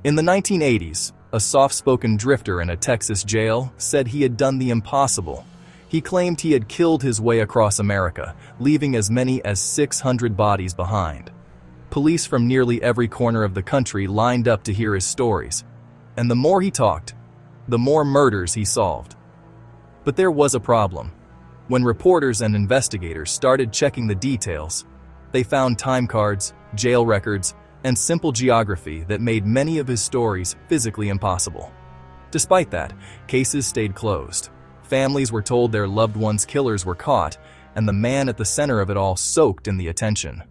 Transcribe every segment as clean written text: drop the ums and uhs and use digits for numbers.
In the 1980s, a soft-spoken drifter in a Texas jail said he had done the impossible. He claimed he had killed his way across America, leaving as many as 600 bodies behind. Police from nearly every corner of the country lined up to hear his stories. And the more he talked, the more murders he solved. But there was a problem. When reporters and investigators started checking the details, they found time cards, jail records, and simple geography that made many of his stories physically impossible. Despite that, cases stayed closed. Families were told their loved ones' killers were caught, and the man at the center of it all soaked in the attention.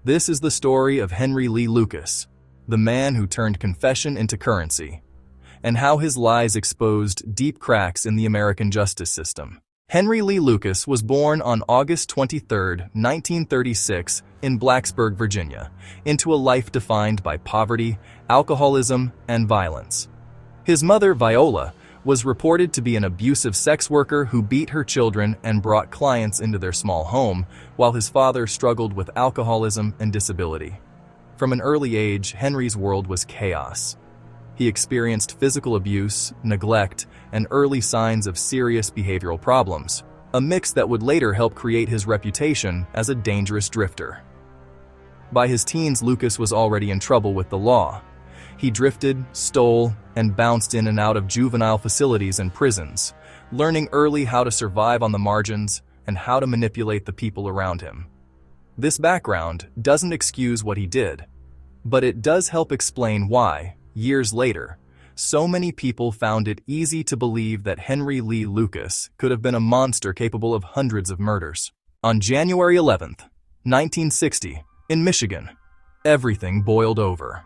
This is the story of Henry Lee Lucas, the man who turned confession into currency, and how his lies exposed deep cracks in the American justice system. Henry Lee Lucas was born on August 23, 1936, in Blacksburg, Virginia, into a life defined by poverty, alcoholism, and violence. His mother, Viola, was reported to be an abusive sex worker who beat her children and brought clients into their small home, while his father struggled with alcoholism and disability. From an early age, Henry's world was chaos. He experienced physical abuse, neglect, and early signs of serious behavioral problems, a mix that would later help create his reputation as a dangerous drifter. By his teens, Lucas was already in trouble with the law. He drifted, stole, and bounced in and out of juvenile facilities and prisons, learning early how to survive on the margins and how to manipulate the people around him. This background doesn't excuse what he did, but it does help explain why, years later, so many people found it easy to believe that Henry Lee Lucas could have been a monster capable of hundreds of murders. On January 11, 1960, in Michigan, everything boiled over.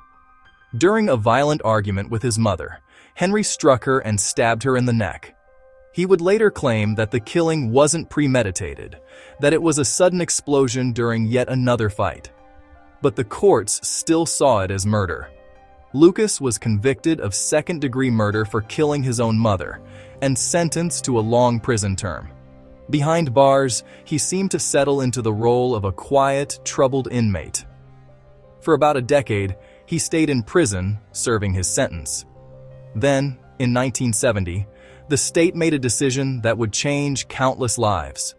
During a violent argument with his mother, Henry struck her and stabbed her in the neck. He would later claim that the killing wasn't premeditated, that it was a sudden explosion during yet another fight. But the courts still saw it as murder. Lucas was convicted of second-degree murder for killing his own mother and sentenced to a long prison term. Behind bars, he seemed to settle into the role of a quiet, troubled inmate. For about a decade, he stayed in prison, serving his sentence. Then, in 1970, the state made a decision that would change countless lives.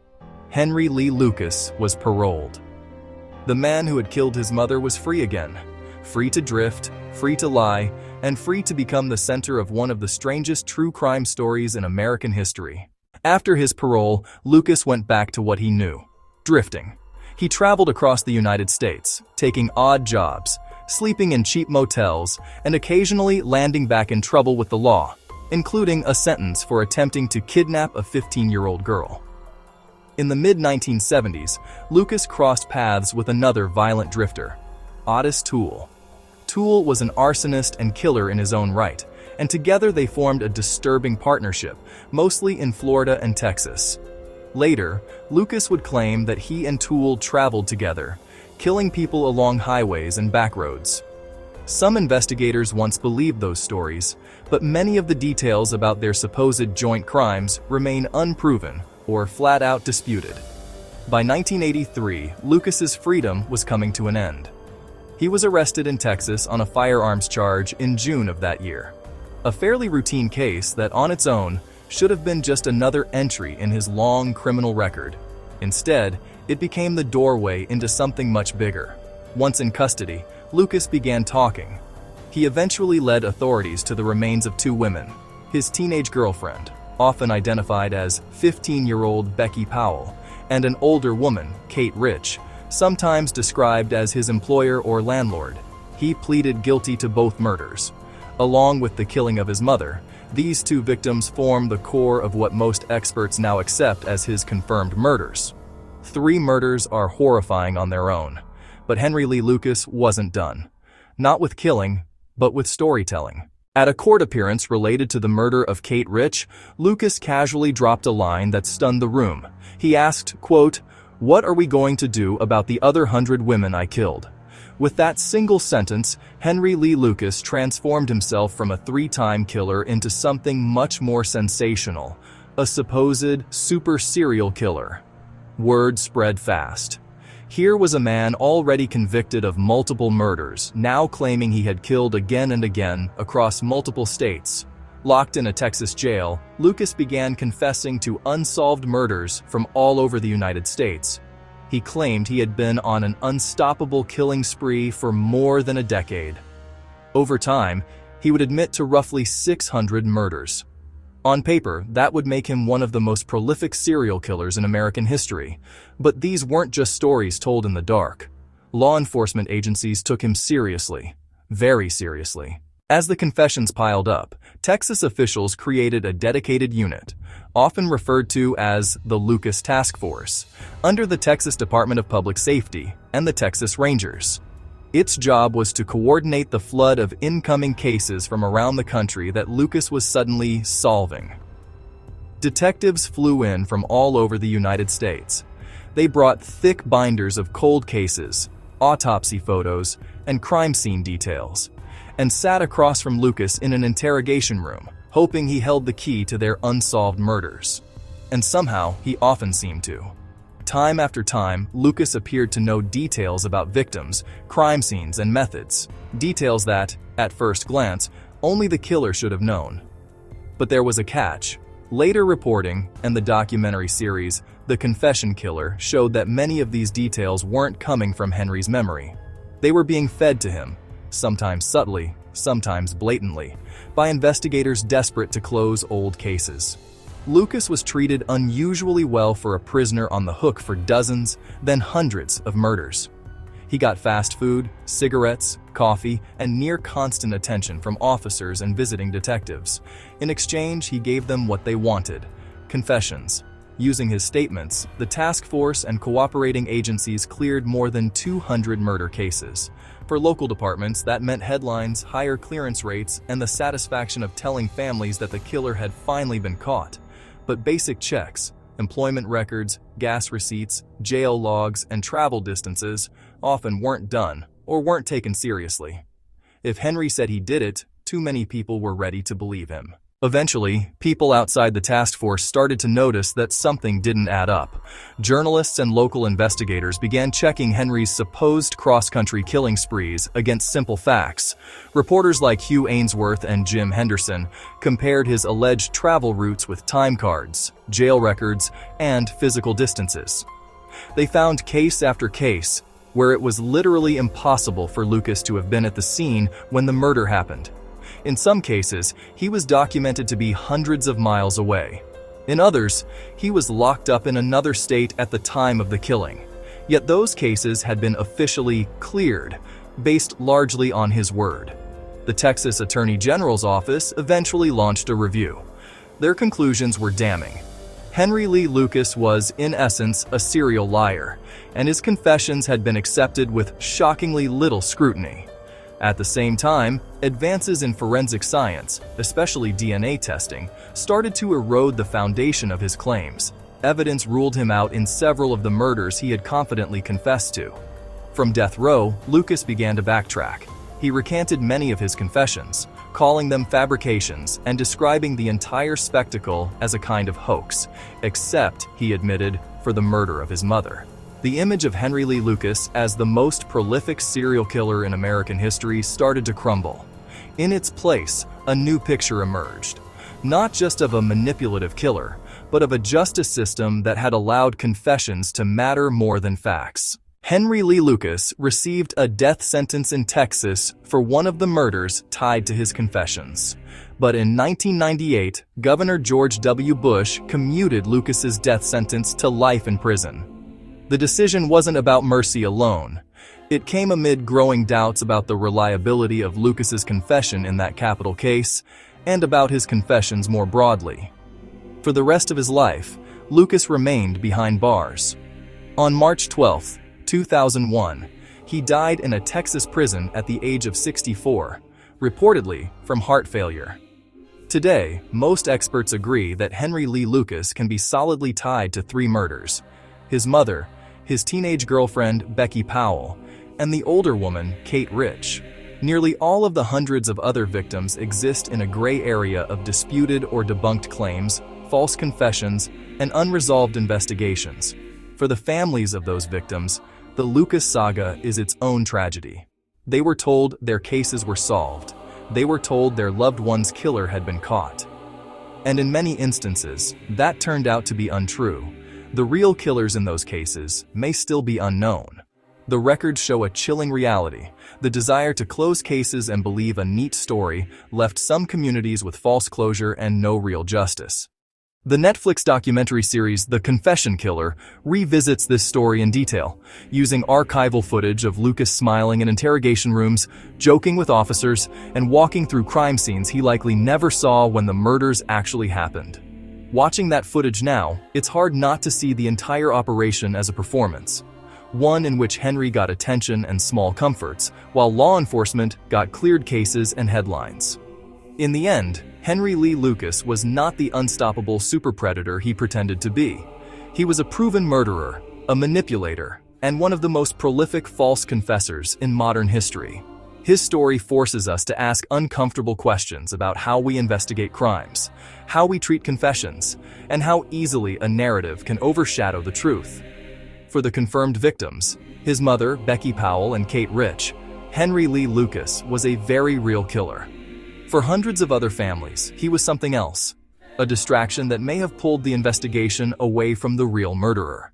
Henry Lee Lucas was paroled. The man who had killed his mother was free again, free to drift, free to lie, and free to become the center of one of the strangest true crime stories in American history. After his parole, Lucas went back to what he knew: drifting. He traveled across the United States, taking odd jobs, sleeping in cheap motels, and occasionally landing back in trouble with the law, including a sentence for attempting to kidnap a 15-year-old girl. In the mid-1970s, Lucas crossed paths with another violent drifter, Ottis Toole. Toole was an arsonist and killer in his own right, and together they formed a disturbing partnership, mostly in Florida and Texas. Later, Lucas would claim that he and Toole traveled together, killing people along highways and back roads. Some investigators once believed those stories, but many of the details about their supposed joint crimes remain unproven or flat-out disputed. By 1983, Lucas's freedom was coming to an end. He was arrested in Texas on a firearms charge in June of that year. A fairly routine case that on its own should have been just another entry in his long criminal record. Instead, it became the doorway into something much bigger. Once in custody, Lucas began talking. He eventually led authorities to the remains of two women: his teenage girlfriend, often identified as 15-year-old Becky Powell, and an older woman, Kate Rich, sometimes described as his employer or landlord. He pleaded guilty to both murders. Along with the killing of his mother, these two victims form the core of what most experts now accept as his confirmed murders. 3 murders are horrifying on their own, but Henry Lee Lucas wasn't done. Not with killing, but with storytelling. At a court appearance related to the murder of Kate Rich, Lucas casually dropped a line that stunned the room. He asked, quote, "What are we going to do about the other 100 women I killed?" With that single sentence, Henry Lee Lucas transformed himself from a 3-time killer into something much more sensational, a supposed super serial killer. Word spread fast. Here was a man already convicted of multiple murders, now claiming he had killed again and again across multiple states. Locked in a Texas jail, Lucas began confessing to unsolved murders from all over the United States. He claimed he had been on an unstoppable killing spree for more than a decade. Over time, he would admit to roughly 600 murders. On paper, that would make him one of the most prolific serial killers in American history. But these weren't just stories told in the dark. Law enforcement agencies took him seriously, very seriously. As the confessions piled up, Texas officials created a dedicated unit, often referred to as the Lucas Task Force, under the Texas Department of Public Safety and the Texas Rangers. Its job was to coordinate the flood of incoming cases from around the country that Lucas was suddenly solving. Detectives flew in from all over the United States. They brought thick binders of cold cases, autopsy photos, and crime scene details, and sat across from Lucas in an interrogation room, hoping he held the key to their unsolved murders. And somehow, he often seemed to. Time after time, Lucas appeared to know details about victims, crime scenes, and methods. Details that, at first glance, only the killer should have known. But there was a catch. Later reporting and the documentary series, The Confession Killer, showed that many of these details weren't coming from Henry's memory. They were being fed to him, sometimes subtly, sometimes blatantly, by investigators desperate to close old cases. Lucas was treated unusually well for a prisoner on the hook for dozens, then hundreds of murders. He got fast food, cigarettes, coffee, and near-constant attention from officers and visiting detectives. In exchange, he gave them what they wanted: confessions. Using his statements, the task force and cooperating agencies cleared more than 200 murder cases. For local departments, that meant headlines, higher clearance rates, and the satisfaction of telling families that the killer had finally been caught. But basic checks, employment records, gas receipts, jail logs, and travel distances often weren't done or weren't taken seriously. If Henry said he did it, too many people were ready to believe him. Eventually, people outside the task force started to notice that something didn't add up. Journalists and local investigators began checking Henry's supposed cross-country killing sprees against simple facts. Reporters like Hugh Ainsworth and Jim Henderson compared his alleged travel routes with time cards, jail records, and physical distances. They found case after case where it was literally impossible for Lucas to have been at the scene when the murder happened. In some cases, he was documented to be hundreds of miles away. In others, he was locked up in another state at the time of the killing. Yet those cases had been officially cleared, based largely on his word. The Texas Attorney General's office eventually launched a review. Their conclusions were damning. Henry Lee Lucas was, in essence, a serial liar, and his confessions had been accepted with shockingly little scrutiny. At the same time, advances in forensic science, especially DNA testing, started to erode the foundation of his claims. Evidence ruled him out in several of the murders he had confidently confessed to. From death row, Lucas began to backtrack. He recanted many of his confessions, calling them fabrications and describing the entire spectacle as a kind of hoax, except, he admitted, for the murder of his mother. The image of Henry Lee Lucas as the most prolific serial killer in American history started to crumble. In its place, a new picture emerged, not just of a manipulative killer, but of a justice system that had allowed confessions to matter more than facts. Henry Lee Lucas received a death sentence in Texas for one of the murders tied to his confessions. But in 1998, Governor George W. Bush commuted Lucas's death sentence to life in prison. The decision wasn't about mercy alone. It came amid growing doubts about the reliability of Lucas's confession in that capital case, and about his confessions more broadly. For the rest of his life, Lucas remained behind bars. On March 12, 2001, he died in a Texas prison at the age of 64, reportedly from heart failure. Today, most experts agree that Henry Lee Lucas can be solidly tied to 3 murders: his mother, his teenage girlfriend, Becky Powell, and the older woman, Kate Rich. Nearly all of the hundreds of other victims exist in a gray area of disputed or debunked claims, false confessions, and unresolved investigations. For the families of those victims, the Lucas saga is its own tragedy. They were told their cases were solved. They were told their loved one's killer had been caught. And in many instances, that turned out to be untrue. The real killers in those cases may still be unknown. The records show a chilling reality. The desire to close cases and believe a neat story left some communities with false closure and no real justice. The Netflix documentary series The Confession Killer revisits this story in detail, using archival footage of Lucas smiling in interrogation rooms, joking with officers, and walking through crime scenes he likely never saw when the murders actually happened. Watching that footage now, it's hard not to see the entire operation as a performance. One in which Henry got attention and small comforts, while law enforcement got cleared cases and headlines. In the end, Henry Lee Lucas was not the unstoppable super predator he pretended to be. He was a proven murderer, a manipulator, and one of the most prolific false confessors in modern history. His story forces us to ask uncomfortable questions about how we investigate crimes, how we treat confessions, and how easily a narrative can overshadow the truth. For the confirmed victims, his mother, Becky Powell, and Kate Rich, Henry Lee Lucas was a very real killer. For hundreds of other families, he was something else, a distraction that may have pulled the investigation away from the real murderer.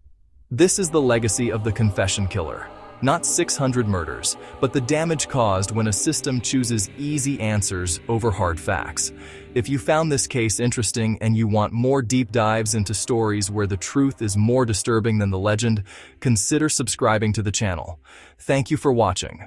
This is the legacy of the confession killer. Not 600 murders, but the damage caused when a system chooses easy answers over hard facts. If you found this case interesting and you want more deep dives into stories where the truth is more disturbing than the legend, consider subscribing to the channel. Thank you for watching.